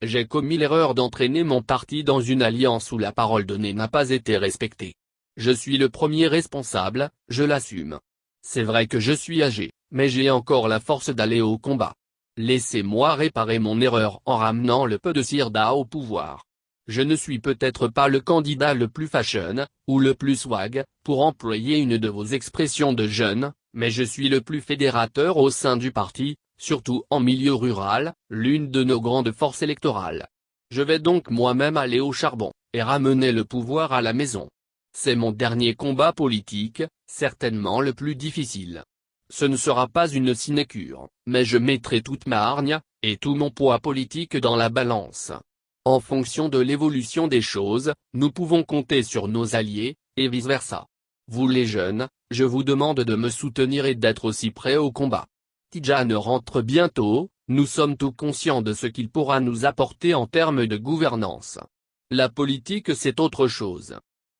J'ai commis l'erreur d'entraîner mon parti dans une alliance où la parole donnée n'a pas été respectée. Je suis le premier responsable, je l'assume. C'est vrai que je suis âgé, mais j'ai encore la force d'aller au combat. Laissez-moi réparer mon erreur en ramenant le peu de Sirda au pouvoir. Je ne suis peut-être pas le candidat le plus fashion, ou le plus swag, pour employer une de vos expressions de jeunes, mais je suis le plus fédérateur au sein du parti, surtout en milieu rural, l'une de nos grandes forces électorales. Je vais donc moi-même aller au charbon, et ramener le pouvoir à la maison. C'est mon dernier combat politique, certainement le plus difficile. Ce ne sera pas une sinécure, mais je mettrai toute ma hargne, et tout mon poids politique dans la balance. En fonction de l'évolution des choses, nous pouvons compter sur nos alliés, et vice-versa. Vous les jeunes, je vous demande de me soutenir et d'être aussi prêts au combat. Tidjane rentre bientôt, nous sommes tous conscients de ce qu'il pourra nous apporter en termes de gouvernance. La politique c'est autre chose.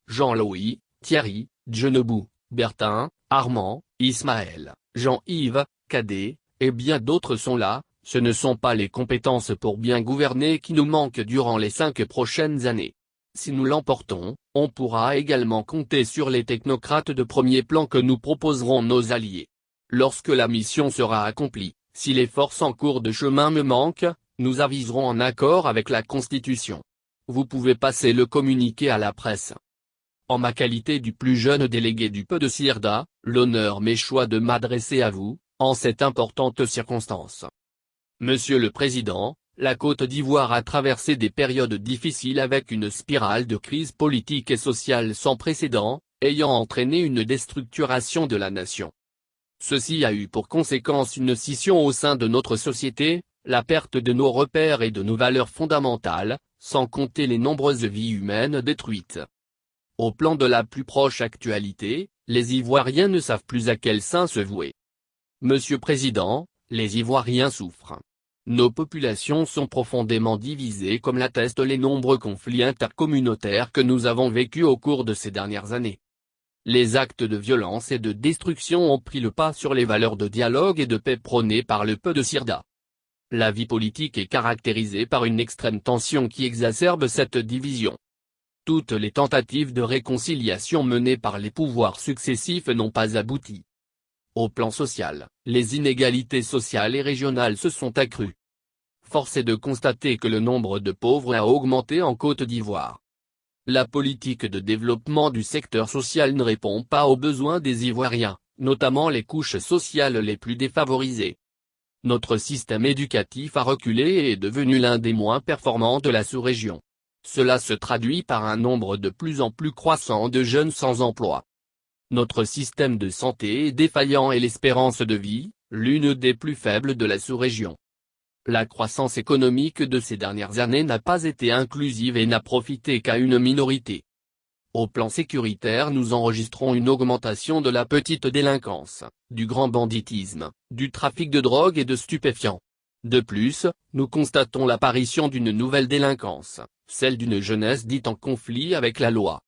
Jean-Louis, Thierry, Djenebou, Bertin, Armand, Ismaël, Jean-Yves, Cadet, et bien d'autres sont là, ce ne sont pas les compétences pour bien gouverner qui nous manquent durant les 5 prochaines années. Si nous l'emportons, on pourra également compter sur les technocrates de premier plan que nous proposerons nos alliés. Lorsque la mission sera accomplie, si les forces en cours de chemin me manquent, nous aviserons en accord avec la Constitution. Vous pouvez passer le communiqué à la presse. En ma qualité du plus jeune délégué du Peu de Sirda, l'honneur m'échoit de m'adresser à vous, en cette importante circonstance. Monsieur le Président, la Côte d'Ivoire a traversé des périodes difficiles avec une spirale de crise politique et sociale sans précédent, ayant entraîné une déstructuration de la nation. Ceci a eu pour conséquence une scission au sein de notre société, la perte de nos repères et de nos valeurs fondamentales, sans compter les nombreuses vies humaines détruites. Au plan de la plus proche actualité, les Ivoiriens ne savent plus à quel saint se vouer. Monsieur Président, les Ivoiriens souffrent. Nos populations sont profondément divisées comme l'attestent les nombreux conflits intercommunautaires que nous avons vécus au cours de ces dernières années. Les actes de violence et de destruction ont pris le pas sur les valeurs de dialogue et de paix prônées par le Peu de Sirda. La vie politique est caractérisée par une extrême tension qui exacerbe cette division. Toutes les tentatives de réconciliation menées par les pouvoirs successifs n'ont pas abouti. Au plan social, les inégalités sociales et régionales se sont accrues. Force est de constater que le nombre de pauvres a augmenté en Côte d'Ivoire. La politique de développement du secteur social ne répond pas aux besoins des Ivoiriens, notamment les couches sociales les plus défavorisées. Notre système éducatif a reculé et est devenu l'un des moins performants de la sous-région. Cela se traduit par un nombre de plus en plus croissant de jeunes sans emploi. Notre système de santé est défaillant et l'espérance de vie, l'une des plus faibles de la sous-région. La croissance économique de ces dernières années n'a pas été inclusive et n'a profité qu'à une minorité. Au plan sécuritaire, nous enregistrons une augmentation de la petite délinquance, du grand banditisme, du trafic de drogue et de stupéfiants. De plus, nous constatons l'apparition d'une nouvelle délinquance, celle d'une jeunesse dite en conflit avec la loi.